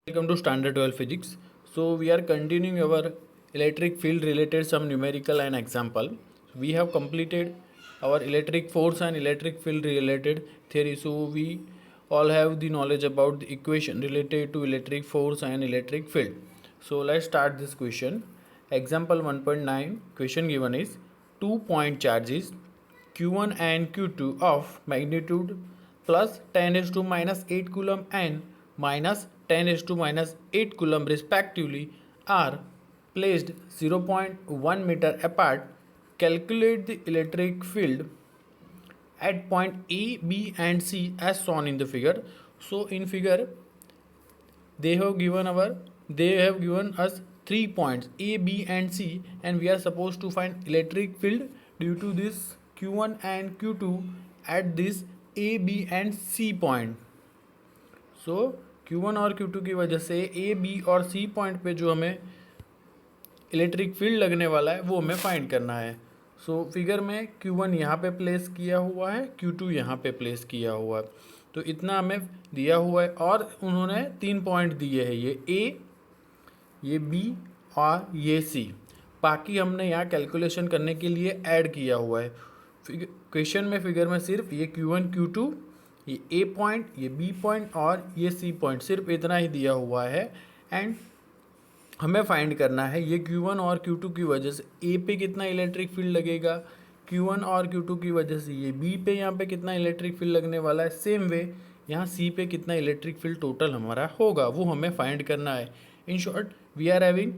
Welcome to Standard 12 Physics. So we are continuing our electric field related some numerical and example. We have completed our electric force and electric field related theory. So we all have the knowledge about the equation related to electric force and electric field. So let's start this question. Example 1.9 question given is 2 point charges Q1 and Q2 of magnitude plus 10 is to minus 8 coulomb and minus 10 is to minus 8 coulomb respectively are placed 0.1 meter apart. Calculate the electric field at point A, B and C as shown in the figure. So in figure they have given us 3 points A, B and C, and we are supposed to find electric field due to this Q1 and Q2 at this A, B and C point. So Q1 और Q2 की वजह से A, B और C point पे जो हमें electric field लगने वाला है वो हमें फाइंड करना है. सो फिगर में Q1 यहाँ पे प्लेस किया हुआ है, Q2 यहाँ पे प्लेस किया हुआ है. तो इतना हमें दिया हुआ है और उन्होंने 3 पॉइंट दिए हैं, ये A, ये B और ये C. बाकी हमने यहाँ कैलकुलेशन करने के लिए ऐड किया हुआ है. क्वेश्चन में फिगर में सिर्फ ये Q1 Q2, ये A पॉइंट, ये B पॉइंट और ये C पॉइंट, सिर्फ इतना ही दिया हुआ है. एंड हमें फाइंड करना है ये Q1 और Q2 की वजह से A पे कितना इलेक्ट्रिक फील्ड लगेगा, Q1 और Q2 की वजह से ये B पे यहाँ पे कितना इलेक्ट्रिक फील्ड लगने वाला है. सेम वे यहाँ C पे कितना इलेक्ट्रिक फील्ड टोटल हमारा होगा वो हमें फाइंड करना है. In short we are having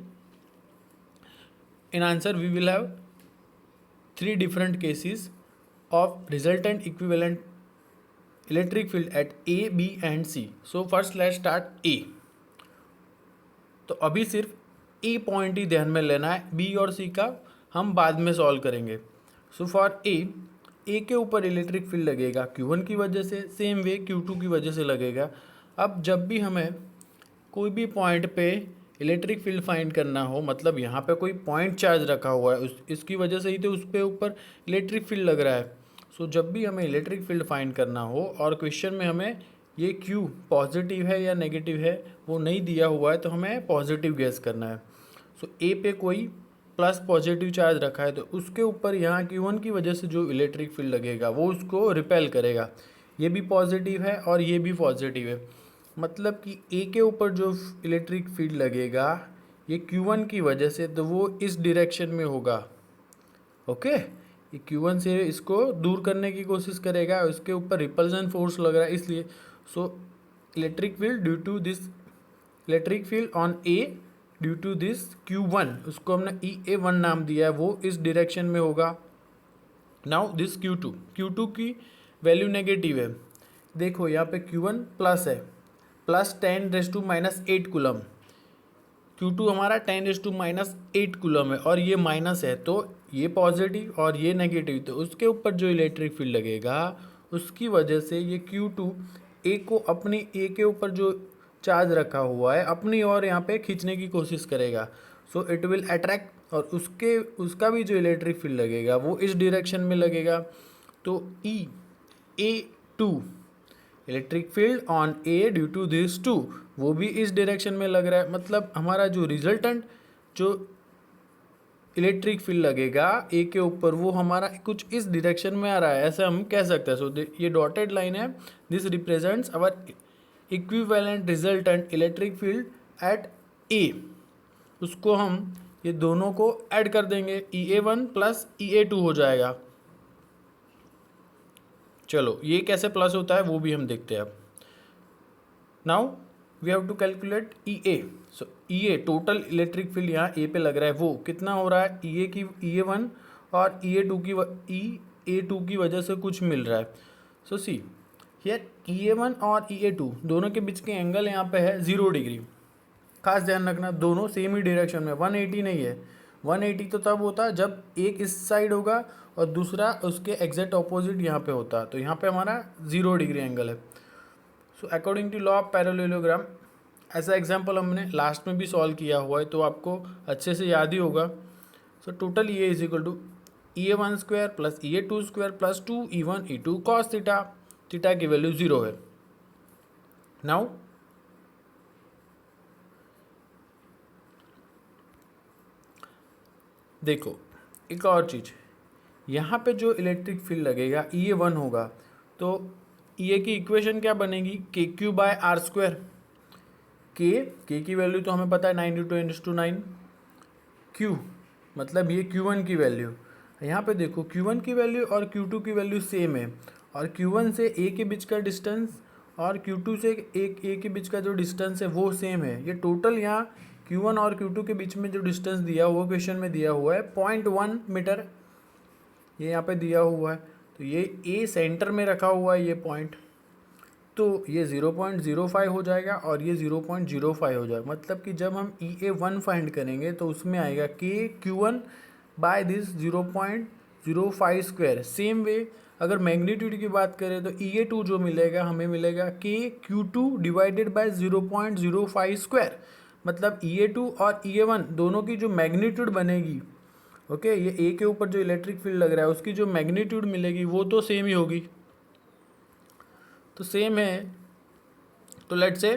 in answer we will have 3 different cases of resultant equivalent electric field at A, B and C. So first let's start A. तो अभी सिर्फ A point ही ध्यान में लेना है, B और C का हम बाद में सॉल्व करेंगे. सो फॉर A के ऊपर इलेक्ट्रिक फील्ड लगेगा Q1 की वजह से, सेम वे Q2 की वजह से लगेगा. अब जब भी हमें कोई भी पॉइंट पे इलेक्ट्रिक फील्ड फाइंड करना हो, मतलब यहाँ पे कोई पॉइंट चार्ज रखा हुआ है, इसकी वजह से ही तो उस पे ऊपर इलेक्ट्रिक फील्ड लग रहा है. सो जब भी हमें इलेक्ट्रिक फील्ड फाइंड करना हो और क्वेश्चन में हमें ये Q पॉजिटिव है या नेगेटिव है वो नहीं दिया हुआ है तो हमें पॉजिटिव गैस करना है. सो A पे कोई प्लस पॉजिटिव चार्ज रखा है तो उसके ऊपर यहाँ Q1 की वजह से जो इलेक्ट्रिक फील्ड लगेगा वो उसको रिपेल करेगा. ये भी पॉजिटिव है और ये भी पॉजिटिव है, मतलब कि A के ऊपर जो इलेक्ट्रिक फील्ड लगेगा ये Q1 की वजह से तो वो इस डायरेक्शन में होगा. ओके, ये Q1 से इसको दूर करने की कोशिश करेगा, उसके ऊपर रिपल्सन फोर्स लग रहा है इसलिए. So electric field due to this electric field on A due to this Q1, उसको हमने EA1 नाम दिया है, वो इस डायरेक्शन में होगा. नाउ दिस Q2 की वैल्यू नेगेटिव है. देखो यहाँ पे Q1 प्लस है, प्लस 10⁻⁻8 कूलम. Q2 हमारा 10⁻⁸ कूलम है और ये माइनस है, तो ये पॉजिटिव और ये नेगेटिव, तो उसके ऊपर जो इलेक्ट्रिक फील्ड लगेगा उसकी वजह से ये Q2 A को अपनी A के ऊपर जो चार्ज रखा हुआ है अपनी ओर यहाँ पे खींचने की कोशिश करेगा. सो इट विल अट्रैक्ट और उसका भी जो इलेक्ट्रिक फील्ड लगेगा वो इस डायरेक्शन में लगेगा. तो EA2 electric field on A due to this 2 वो भी इस डायरेक्शन में लग रहा है, मतलब हमारा जो रिजल्टेंट जो इलेक्ट्रिक फील्ड लगेगा A के ऊपर वो हमारा कुछ इस डायरेक्शन में आ रहा है, ऐसा हम कह सकते हैं. सो ये डॉटेड लाइन है, this represents our equivalent resultant electric field at A. उसको हम ये दोनों को ऐड कर देंगे, EA1 प्लस EA2 हो जाएगा. चलो ये कैसे प्लस होता है वो भी हम देखते हैं अब. Now we have to calculate EA. So EA total electric field यहाँ A पे लग रहा है वो कितना हो रहा है, EA1 और EA2 की वजह से कुछ मिल रहा है. सो सी हियर EA1 और EA2 दोनों के बीच के एंगल यहाँ पे है 0 डिग्री. खास ध्यान रखना दोनों सेम ही डायरेक्शन में, 180 नहीं है. 180 तो तब होता है जब एक इस साइड होगा और दूसरा उसके एग्जैक्ट ऑपोजिट यहाँ पे होता, तो यहाँ पे हमारा 0 डिग्री एंगल है. So according to law of parallelogram, ऐसा एग्जांपल हमने लास्ट में भी सॉल्व किया हुआ है तो आपको अच्छे से याद ही होगा. So total EA is equal to EA1 square plus EA2 square plus 2E1 E2 cos theta. Theta की वैल्यू 0 है. नाउ देखो एक और चीज़, यहाँ पे जो इलेक्ट्रिक फील्ड लगेगा E1 होगा, तो E की इक्वेशन क्या बनेगी, के क्यू बाय आर स्क्वायर। के की वैल्यू तो हमें पता है 9 × 10⁻⁹, क्यू मतलब ये Q1 की वैल्यू। यहाँ पे देखो Q1 की वैल्यू और Q2 की वैल्यू सेम है, और Q1 से A के बीच का डिस्टेंस और Q2 से A के बीच का जो डिस्टेंस है वो सेम है। ये टोटल यहाँ Q1 और Q2 के बीच में जो डिस्टेंस दिया हुआ क्वेश्चन में दिया हुआ है 0.1 मीटर, ये यहाँ पे दिया हुआ है। तो ये A सेंटर में रखा हुआ है ये पॉइंट, तो ये 0.05 हो जाएगा और ये 0.05 हो जाएगा। मतलब कि जब हम EA1 फाइंड करेंगे तो उसमें आएगा K Q1 by this 0.05 square. Same way अगर मैग्नीट्यूड की बात करें तो EA2 जो मिलेगा हमें मिलेगा के Q2 डिवाइडेड बाय 0.05 स्क्वायर। मतलब EA2 और EA1 दोनों की जो मैग्नीट्यूड बनेगी, ओके, ये ए के ऊपर जो इलेक्ट्रिक फील्ड लग रहा है उसकी जो मैग्नीट्यूड मिलेगी वो तो सेम ही होगी, तो सेम है। तो लेट से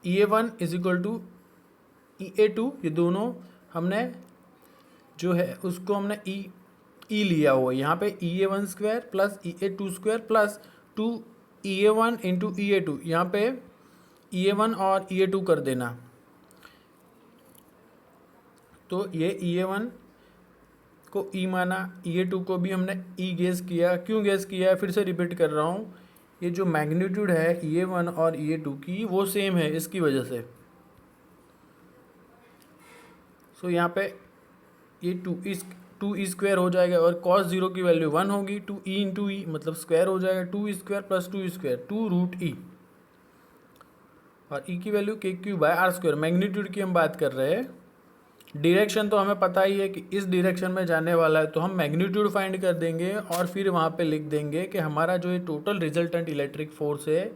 EA1 is equal to EA2, ये दोनों हमने जो है उसको हमने ई लिया हुआ है यहाँ पे, EA1 square plus EA2 square plus 2 EA1 into EA2, यहाँ पे EA1 और EA2 कर देना। तो ये EA1 को ई माना, EA2 को भी हमने ई गेस किया। क्यों गेस किया है, फिर से रिपीट कर रहा हूँ, ये जो मैग्नीट्यूड है EA1 और EA2 की वो सेम है इसकी वजह से। सो यहाँ पे ये टू ई स्क्वायर हो जाएगा और cos 0 की वैल्यू 1 होगी, 2e इंटू ई मतलब स्क्वायर हो जाएगा, 2e square plus 2e square 2√e, और e की value K Q by R square. Magnitude की हम बात कर रहे हैं, डायरेक्शन तो हमें पता ही है कि इस डायरेक्शन में जाने वाला है, तो हम मैग्नीट्यूड फाइंड कर देंगे और फिर वहाँ पे लिख देंगे कि हमारा जो ये टोटल रिजल्टेंट इलेक्ट्रिक फोर्स है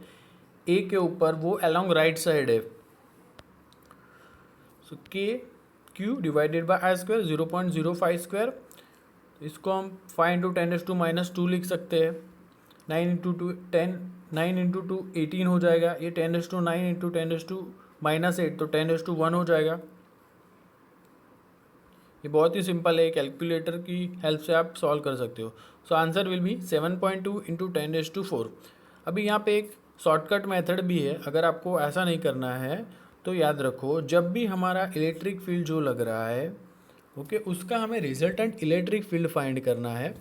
ए के ऊपर वो अलोंग राइट साइड है। So K Q divided by R square 0.05 square, इसको हम 5 × 10⁻² लिख सकते हैं। 9 × 18 हो जाएगा, ये 10⁻9 × 10⁻8 तो 10⁻1 हो जाएगा। ये बहुत ही सिंपल है, कैलकुलेटर की हेल्प से आप सॉल्व कर सकते हो। So answer will be 7.2 × 10⁻4। अभी यहाँ पे एक शॉर्टकट मेथड भी है, अगर आपको ऐसा नहीं करना है तो याद रखो, जब भी हमारा इलेक्ट्रिक फील्ड जो लग रहा है, ओके, उसका हमें रिजल्टेंट इलेक्ट्रिक फील्ड फाइंड करना है,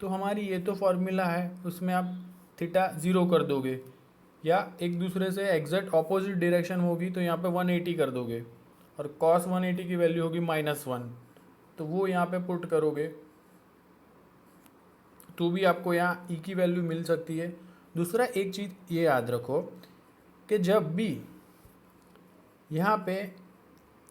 तो हमारी ये तो फॉर्मूला है, उसमें आप थीटा 0 कर दोगे, या एक दूसरे से एग्जैक्ट ऑपोजिट डायरेक्शन होगी तो यहाँ पे 180 कर दोगे, और cos 180 की वैल्यू होगी -1, तो वो यहाँ पे पुट करोगे तो भी आपको यहाँ ई की वैल्यू मिल सकती है। दूसरा एक चीज़ ये याद रखो कि जब भी यहाँ पे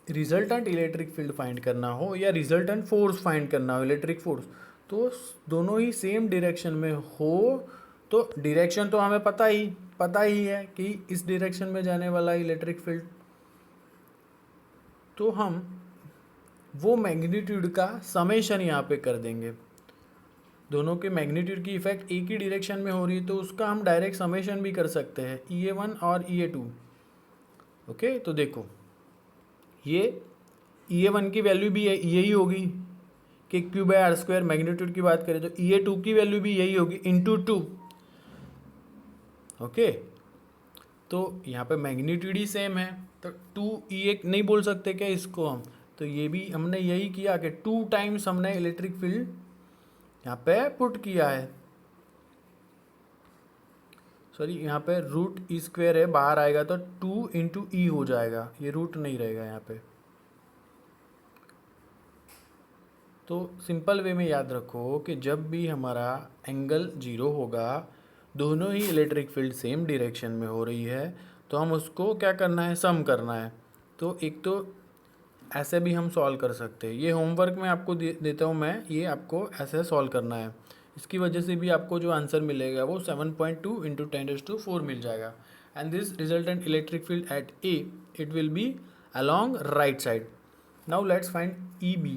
रिजल्टेंट इलेक्ट्रिक फील्ड फाइंड करना हो या रिजल्टेंट फोर्स फाइंड करना हो, इलेक्ट्रिक फोर्स, तो दोनों ही सेम डायरेक्शन में हो, तो डायरेक्शन तो हमें पता ही है कि इस डायरेक्शन में जाने वाला इलेक्ट्रिक फील्ड, तो हम वो मैग्नीट्यूड का समेशन यहाँ पे कर देंगे। दोनों के मैग्नीट्यूड की इफेक्ट एक ही डायरेक्शन में हो रही है तो उसका हम डायरेक्ट समेशन भी कर सकते हैं, EA1 और EA2। ओके, तो देखो ये EA1 की वैल्यू भी यही होगी कि Q by R square. Magnitude की बात करें तो EA2 की वैल्यू भी यही होगी इंटू 2। ओके, तो यहाँ पे मैग्नीट्यूड ही सेम है, तो 2E नहीं बोल सकते क्या इसको हम, तो ये भी हमने यही किया कि 2 टाइम्स हमने इलेक्ट्रिक फील्ड यहाँ पे पुट किया है। सॉरी, यहाँ पे √E स्क्वायर है, बाहर आएगा तो 2 × E हो जाएगा, ये रूट नहीं रहेगा यहाँ पे। तो सिंपल वे में याद रखो कि जब भी हमारा एंगल 0 होगा, दोनों ही इलेक्ट्रिक फील्ड सेम डायरेक्शन में हो रही है, तो हम उसको क्या करना है, सम करना है। तो एक तो ऐसे भी हम सॉल्व कर सकते हैं, ये होमवर्क में आपको देता हूँ मैं, ये आपको ऐसे सॉल्व करना है। इसकी वजह से भी आपको जो आंसर मिलेगा वो 7.2 × 10⁻4 मिल जाएगा। And this resultant electric field eight A, it will B along right side. Now let's find EB।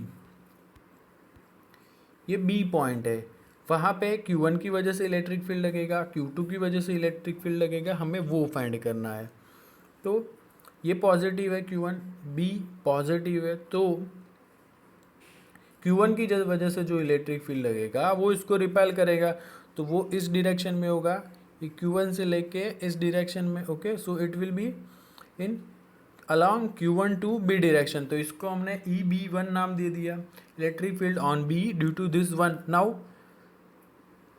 ये B पॉइंट है, वहाँ पे Q1 की वजह से इलेक्ट्रिक फील्ड लगेगा, Q2 की वजह से इलेक्ट्रिक फील्ड लगेगा, हमें वो फाइंड करना है। तो ये पॉजिटिव है Q1, B पॉजिटिव है, तो Q1 की वजह से जो इलेक्ट्रिक फील्ड लगेगा वो इसको रिपेल करेगा, तो वो इस डायरेक्शन में होगा, ये Q1 से लेके इस डायरेक्शन में। Okay, so it will be in along Q1 to B direction, तो इसको हमने EB1 नाम दे दिया। Electric field on B due to this one. Now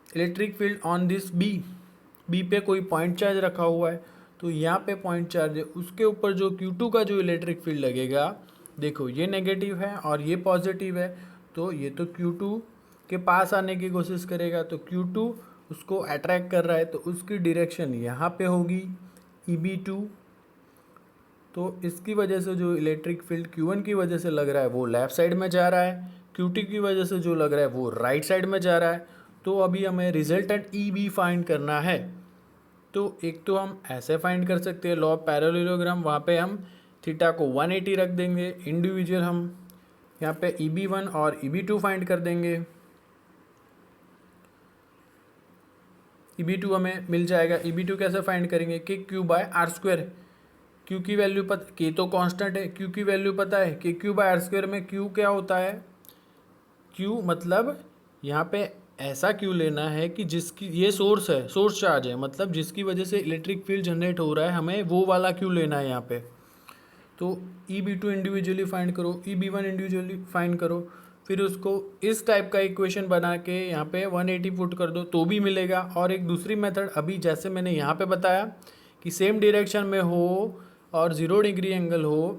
electric field on this B पे कोई पॉइंट चार्ज रखा हुआ है, तो यहाँ पे पॉइंट चार्ज है, उसके ऊपर जो Q2 का जो इलेक्ट्रिक फील्ड लगेगा, देखो ये नेगेटिव है और ये पॉजिटिव है, तो ये तो Q2 के पास आने की कोशिश करेगा, तो Q2 उसको अट्रैक्ट कर रहा है, तो उसकी डायरेक्शन यहाँ पे होगी EB2। तो इसकी वजह से जो इलेक्ट्रिक फील्ड Q1 की वजह से लग रहा है वो लेफ़्ट साइड में जा रहा है, Q2 की वजह से जो लग रहा है वो राइट साइड में जा रहा है। तो अभी हमें रिजल्टेंट EB फाइंड करना है। तो एक तो हम ऐसे फाइंड कर सकते हैं, लॉ ऑफ पैरेललोग्राम, वहाँ पे हम थीटा को 180 रख देंगे, इंडिविजुअल हम यहाँ पे EB1 और EB2 फाइंड कर देंगे। EB2 हमें मिल जाएगा। EB2 कैसे फाइंड करेंगे कि Q/R², Q की वैल्यू K तो कांस्टेंट है, Q की वैल्यू पता है कि Q/R² में Q क्या होता है, Q मतलब यहाँ पे ऐसा Q लेना है कि जिसकी ये सोर्स है, सोर्स चार्ज है, मतलब जिसकी वजह से इलेक्ट्रिक फील्ड जनरेट हो रहा है, हमें वो वाला Q लेना है यहाँ पे। तो EB2 इंडिविजुअली फाइंड करो, EB1 इंडिविजुअली फाइंड करो, फिर उसको इस टाइप का इक्वेशन बना के यहाँ पे 180 पुट कर दो तो भी मिलेगा। और एक दूसरी मेथड अभी जैसे मैंने यहाँ पे बताया कि सेम डायरेक्शन में हो और 0 डिग्री एंगल हो,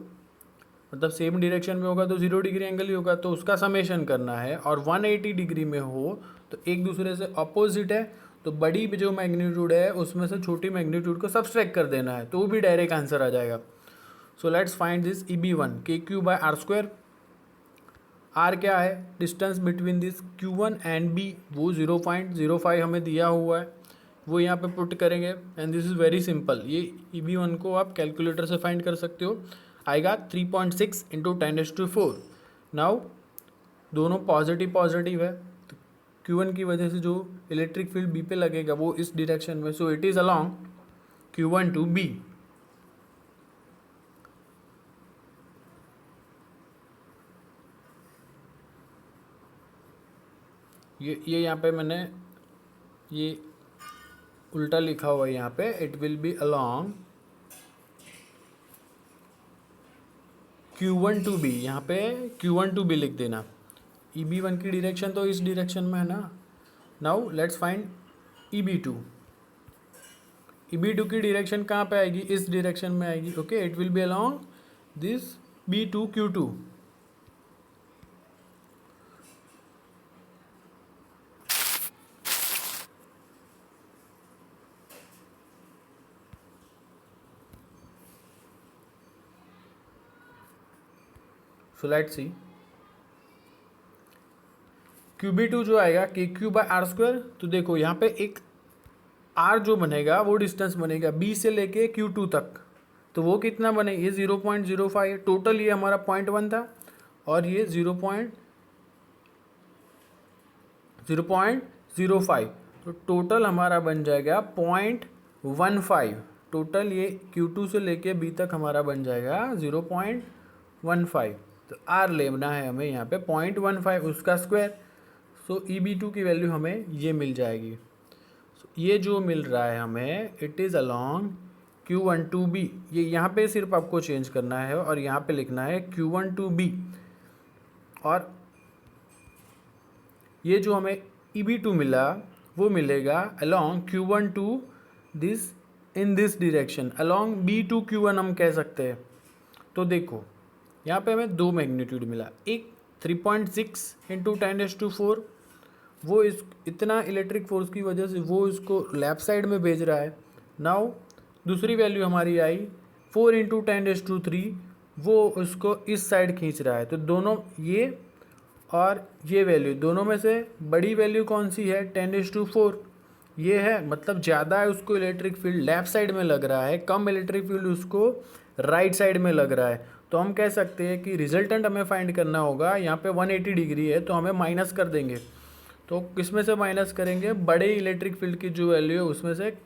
मतलब सेम डायरेक्शन में होगा तो 0 डिग्री एंगल ही होगा, तो उसका समेशन करना है। और 180 डिग्री में हो तो एक दूसरे से अपोजिट है, तो बड़ी जो मैग्नीट्यूड है उसमें से छोटी मैग्नीट्यूड को सब्सट्रैक्ट कर देना है, तो वो भी डायरेक्ट आंसर आ जाएगा। सो let's find this EB1 KQ/R²। R क्या है, distance between this Q1 and B, वो 0.05 हमें दिया हुआ है, वो यहाँ पे पुट करेंगे। And this is very simple, ये EB1 को आप कैलकुलेटर से फाइंड कर सकते हो, आएगा 3.6 × 10⁴। नाउ दोनों पॉजिटिव पॉजिटिव है, तो Q1 की वजह से जो इलेक्ट्रिक फील्ड B पे लगेगा वो इस डायरेक्शन में, so it is along Q1 to B। ये यहाँ पे मैंने ये उल्टा लिखा हुआ है यहाँ पे, it will be along Q1 to B, यहाँ पे Q1 टू B लिख देना। EB1 की डायरेक्शन तो इस डायरेक्शन में है ना। Now let's find EB2। EB2 की डायरेक्शन कहाँ पे आएगी, इस डायरेक्शन में आएगी। Okay, it will be along this B2 Q2। So let's see, QB2 जो आएगा KQ/R²। तो देखो यहाँ पे एक R जो बनेगा वो डिस्टेंस बनेगा B से लेके Q2 तक, तो वो कितना बने, ये 0.05 टोटल, ये हमारा 0.1 था और ये 0.05, तो टोटल हमारा बन जाएगा 0.15। टोटल ये Q2 से लेके B तक हमारा बन जाएगा 0.15। तो R लेना है हमें यहाँ पे 0.15, उसका स्क्वायर। सो EB2 की वैल्यू हमें ये मिल जाएगी। ये जो मिल रहा है हमें, it is along Q1 to B। ये यहाँ पे सिर्फ आपको चेंज करना है और यहाँ पे लिखना है Q1 टू B। और ये जो हमें EB2 मिला वो मिलेगा along Q1 to this, in this direction, along B to Q1 हम कह सकते हैं। तो देखो यहाँ पे हमें दो मैग्नीट्यूड मिला, एक 3.6 × 10⁴, वो इस इतना इलेक्ट्रिक फोर्स की वजह से वो इसको लेफ्ट साइड में भेज रहा है। नाउ दूसरी वैल्यू हमारी आई 4 × 10⁵, वो उसको इस साइड खींच रहा है। तो दोनों ये और ये वैल्यू, दोनों में से बड़ी वैल्यू कौन सी है, 10⁴ ये है, मतलब ज़्यादा है, उसको इलेक्ट्रिक फील्ड लेफ्ट साइड में लग रहा है, कम इलेक्ट्रिक फील्ड उसको राइट साइड में लग रहा है। तो हम कह सकते हैं कि रिजल्टेंट हमें फाइंड करना होगा, यहाँ पे 180 डिग्री है तो हमें माइनस कर देंगे। तो किसमें से माइनस करेंगे, बड़े इलेक्ट्रिक फील्ड की जो वैल्यू है उसमें से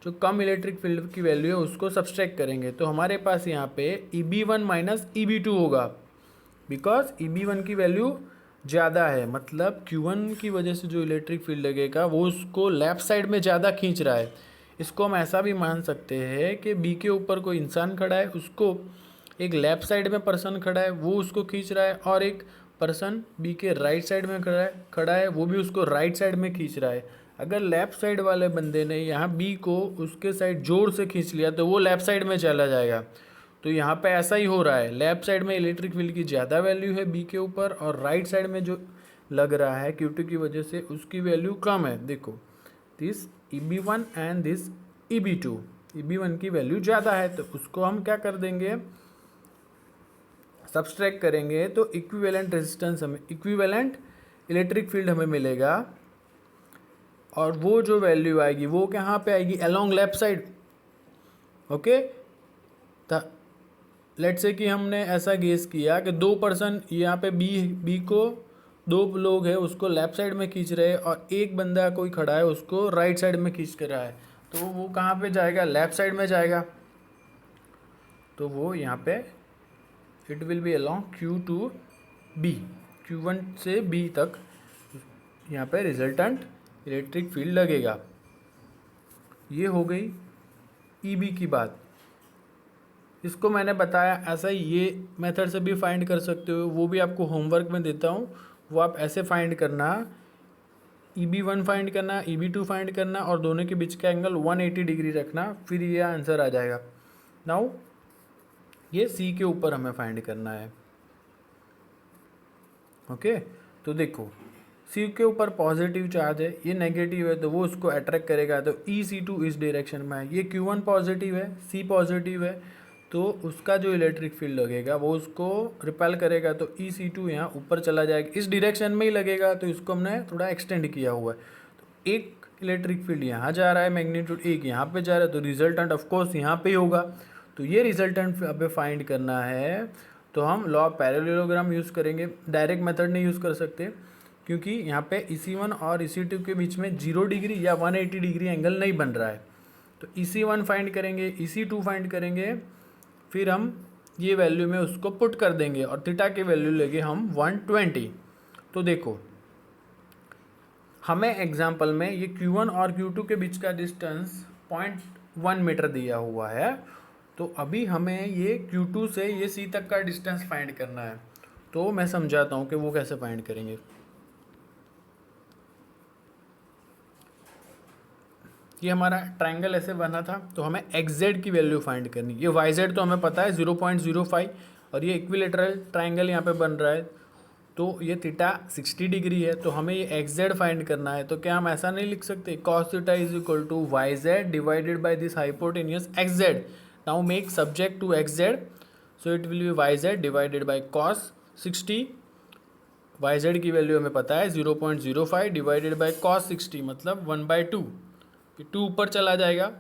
जो कम इलेक्ट्रिक फील्ड की वैल्यू है उसको सब्सट्रैक्ट करेंगे। तो हमारे पास यहाँ पे EB1 - EB2 होगा, बिकॉज EB1 की वैल्यू ज़्यादा है, मतलब Q1 की वजह से जो इलेक्ट्रिक फील्ड लगेगा वो उसको लेफ़्ट साइड में ज़्यादा खींच रहा है। इसको हम ऐसा भी मान सकते हैं कि बी के ऊपर कोई इंसान खड़ा है, उसको एक लेफ़्ट साइड में पर्सन खड़ा है वो उसको खींच रहा है, और एक पर्सन बी के राइट साइड में खड़ा है वो भी उसको राइट साइड में खींच रहा है। अगर लेफ़्ट साइड वाले बंदे ने यहाँ बी को उसके साइड जोर से खींच लिया तो वो लेफ़्ट साइड में चला जाएगा। तो यहाँ पे ऐसा ही हो रहा है, लेफ्ट साइड में इलेक्ट्रिक फील्ड की ज़्यादा वैल्यू है बी के ऊपर, और राइट साइड में जो लग रहा है Q2 की वजह से उसकी वैल्यू कम है। देखो, this EB1 and this EB2, EB1 की वैल्यू ज़्यादा है, तो उसको हम क्या कर देंगे, सब्सट्रैक्ट करेंगे, तो इक्विवेलेंट रेजिस्टेंस हमें, इक्विवेलेंट इलेक्ट्रिक फील्ड हमें मिलेगा। और वो जो वैल्यू आएगी वो कहाँ पे आएगी, along left side. Okay, let's say कि हमने ऐसा गेस किया कि दो पर्सन यहाँ पे बी को, दो लोग हैं उसको लेफ्ट साइड में खींच रहे हैं, और एक बंदा कोई खड़ा है उसको राइट साइड में खींच कर रहा है, तो वो कहाँ पे जाएगा, लेफ्ट साइड में जाएगा। तो वो यहाँ पे it will B along Q2B, Q1 से B तक यहाँ पे रिजल्टेंट इलेक्ट्रिक फील्ड लगेगा। ये हो गई EB की बात। इसको मैंने बताया ऐसा ही, ये मेथड से भी फाइंड कर सकते हो, वो भी आपको होमवर्क में देता हूँ, वो आप ऐसे फाइंड करना, EB1 फाइंड करना, EB2 फाइंड करना, और दोनों के बीच का एंगल 180 डिग्री रखना, फिर ये आंसर आ जाएगा। नाउ ये C के ऊपर हमें फाइंड करना है। ओके, तो देखो C के ऊपर पॉजिटिव चार्ज है, ये नेगेटिव है, तो वो उसको अट्रैक्ट करेगा, तो EC2 इस डायरेक्शन में है। ये Q1 पॉजिटिव है, C पॉजिटिव है, तो उसका जो इलेक्ट्रिक फील्ड लगेगा वो उसको रिपेल करेगा, तो EC2 यहाँ ऊपर चला जाएगा, इस डायरेक्शन में ही लगेगा, तो इसको हमने थोड़ा एक्सटेंड किया हुआ है। तो एक इलेक्ट्रिक फील्ड यहाँ जा रहा है मैग्नीट्यूड, एक यहाँ पे जा रहा है, तो रिजल्टेंट ऑफकोर्स यहाँ पे ही होगा। तो ये रिजल्टेंट हमें फाइंड करना है, तो हम लॉ ऑफ पैरेललोग्राम यूज़ करेंगे, डायरेक्ट मेथड नहीं यूज़ कर सकते, क्योंकि यहाँ पे EC1 और EC2 के बीच में 0 डिग्री या 180 डिग्री एंगल नहीं बन रहा है। तो EC1 फाइंड करेंगे, EC2 फाइंड करेंगे, फिर हम ये वैल्यू में उसको पुट कर देंगे, और थीटा की वैल्यू लेंगे हम 120। तो देखो, हमें एग्जाम्पल में ये Q1 और Q2 के बीच का डिस्टेंस 0.1 मीटर दिया हुआ है, तो अभी हमें ये Q2 से ये C तक का डिस्टेंस फाइंड करना है। तो मैं समझाता हूँ कि वो कैसे फाइंड करेंगे। ये हमारा ट्रायंगल ऐसे बना था, तो हमें XZ की वैल्यू फाइंड करनी। ये YZ तो हमें पता है 0.05, और ये इक्विलेटरल ट्रायंगल यहाँ पे बन रहा है, तो ये थीटा 60 डिग्री है, तो हमें ये XZ फाइंड करना है। तो क्या हम ऐसा नहीं लिख सकते, cos theta is equal to YZ divided by this hypotenuse XZ। Now make subject to XZ, so it will be YZ divided by cos 60। YZ की वैल्यू हमें पता है 0.05 डिवाइडेड बाई cos 60, मतलब 1/2। 2 ऊपर चला जाएगा,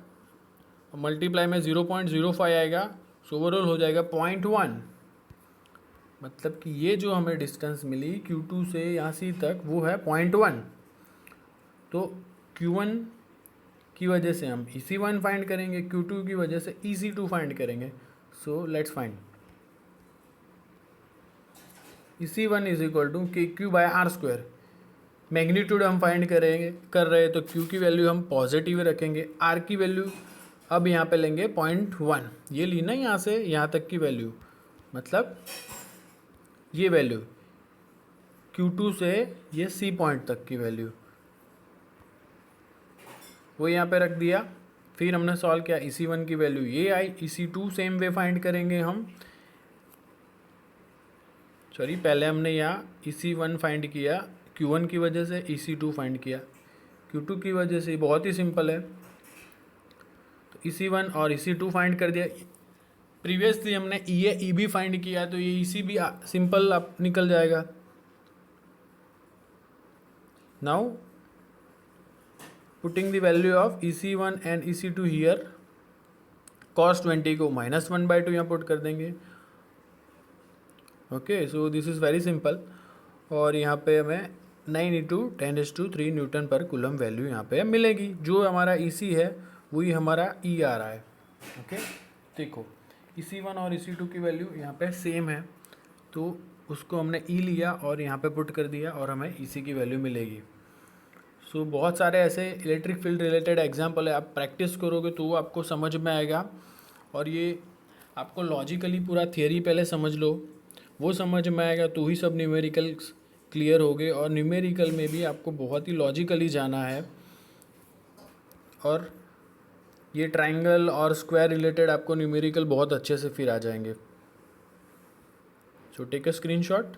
मल्टीप्लाई में 0.05 आएगा, सो ओवरऑल हो जाएगा 0.1। मतलब कि ये जो हमें डिस्टेंस मिली Q2 से यहाँ C तक वो है 0.1। तो Q1 की वजह से हम EC1 फाइंड करेंगे, Q2 की वजह से EC2 फाइंड करेंगे। So let's find EC1 is equal to KQ by R²। Magnitude हम फाइंड करेंगे कर रहे हैं, तो Q की वैल्यू हम पॉजिटिव रखेंगे, R की वैल्यू अब यहाँ पे लेंगे 0.1। ये ली ना यहाँ से यहाँ तक की वैल्यू, मतलब ये वैल्यू Q2 से ये C पॉइंट तक की वैल्यू वो यहाँ पे रख दिया। फिर हमने सॉल्व किया, EC1 की वैल्यू ये आई, EC2 सेम वे फाइंड करेंगे हम। सॉरी, पहले हमने यहाँ EC1 फाइंड किया Q1 की वजह से, EC2 फाइंड किया Q2 की वजह से। बहुत ही सिंपल है, तो EC1 और EC2 फाइंड कर दिया। प्रीवियसली हमने EA EB फाइंड किया, तो ये EC भी सिंपल आप निकल जाएगा। Now putting the value of EC1 and EC2 here, cos 20 को -1/2 यहाँ पुट कर देंगे। Okay, so this is very simple, और यहाँ पे हमें 9 × 10⁻³ न्यूटन पर कूलम वैल्यू यहाँ पे मिलेगी। जो हमारा EC है वही हमारा E आ रहा है। ओके, देखो EC1 और EC2 की वैल्यू यहाँ पे सेम है, तो उसको हमने ई लिया और यहाँ पे पुट कर दिया और हमें इसी की वैल्यू मिलेगी। सो बहुत सारे ऐसे इलेक्ट्रिक फील्ड रिलेटेड एग्जाम्पल है, आप प्रैक्टिस करोगे तो वो आपको समझ में आएगा। और ये आपको लॉजिकली पूरा थियरी पहले समझ लो, वो समझ में आएगा तो ही सब न्यूमेरिकल्स क्लियर हो गए। और न्यूमेरिकल में भी आपको बहुत ही लॉजिकली जाना है, और ये ट्रायंगल और स्क्वायर रिलेटेड आपको न्यूमेरिकल बहुत अच्छे से फिर आ जाएंगे। So take a screenshot.